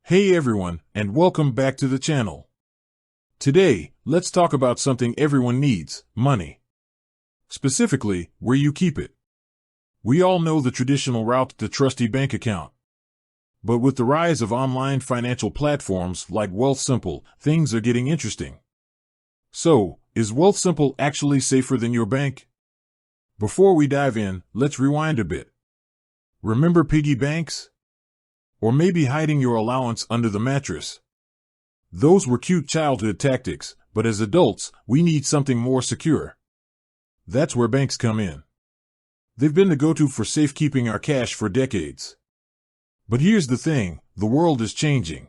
Hey everyone, and welcome back to the channel. Today, let's talk about something everyone needs: money. Specifically, where you keep it. We all know the traditional route to the trusty bank account. But with the rise of online financial platforms like Wealthsimple, things are getting interesting. So, is Wealthsimple actually safer than your bank? Before we dive in, let's rewind a bit. Remember piggy banks? Or maybe hiding your allowance under the mattress? Those were cute childhood tactics, but as adults, we need something more secure. That's where banks come in. They've been the go-to for safekeeping our cash for decades. But here's the thing, the world is changing.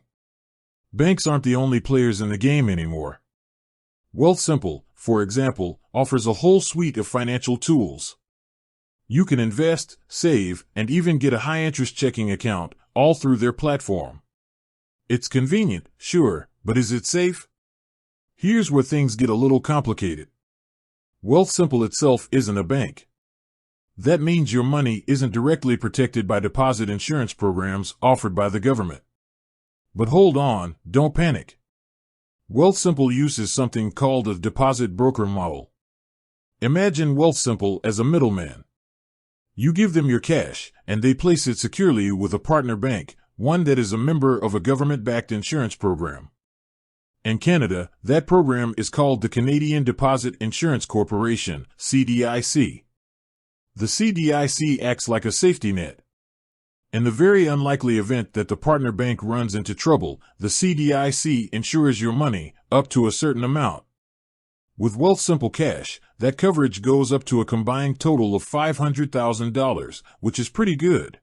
Banks aren't the only players in the game anymore. Wealthsimple, for example, offers a whole suite of financial tools. You can invest, save, and even get a high-interest checking account, all through their platform. It's convenient, sure, but is it safe? Here's where things get a little complicated. Wealthsimple itself isn't a bank. That means your money isn't directly protected by deposit insurance programs offered by the government. But hold on, don't panic. Wealthsimple uses something called a deposit broker model. Imagine Wealthsimple as a middleman. You give them your cash, and they place it securely with a partner bank, one that is a member of a government-backed insurance program. In Canada, that program is called the Canadian Deposit Insurance Corporation, CDIC. The CDIC acts like a safety net. In the very unlikely event that the partner bank runs into trouble, the CDIC insures your money, up to a certain amount. With Wealthsimple Cash, that coverage goes up to a combined total of $500,000, which is pretty good.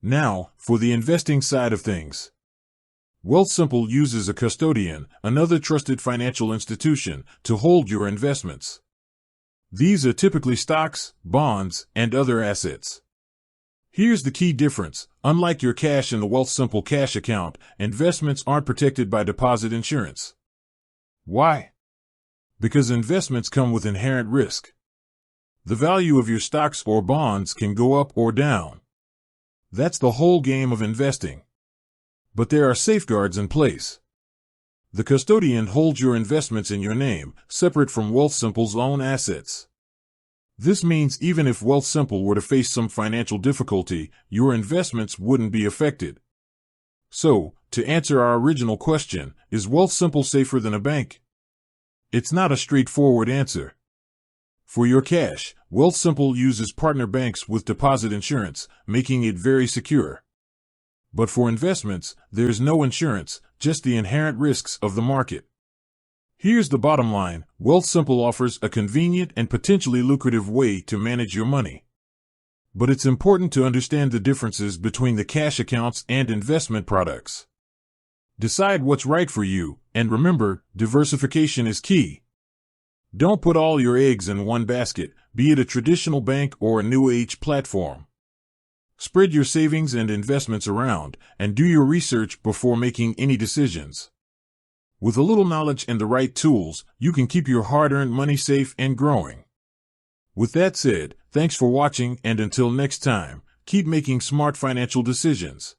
Now, for the investing side of things. Wealthsimple uses a custodian, another trusted financial institution, to hold your investments. These are typically stocks, bonds, and other assets. Here's the key difference: unlike your cash in the Wealthsimple Cash account, investments aren't protected by deposit insurance. Why? Because investments come with inherent risk. The value of your stocks or bonds can go up or down. That's the whole game of investing. But there are safeguards in place. The custodian holds your investments in your name, separate from Wealthsimple's own assets. This means even if Wealthsimple were to face some financial difficulty, your investments wouldn't be affected. So, to answer our original question, is Wealthsimple safer than a bank? It's not a straightforward answer. For your cash, Wealthsimple uses partner banks with deposit insurance, making it very secure. But for investments, there's no insurance, just the inherent risks of the market. Here's the bottom line: Wealthsimple offers a convenient and potentially lucrative way to manage your money. But it's important to understand the differences between the cash accounts and investment products. Decide what's right for you, and remember, diversification is key. Don't put all your eggs in one basket, be it a traditional bank or a new age platform. Spread your savings and investments around, and do your research before making any decisions. With a little knowledge and the right tools, you can keep your hard-earned money safe and growing. With that said, thanks for watching, and until next time, keep making smart financial decisions.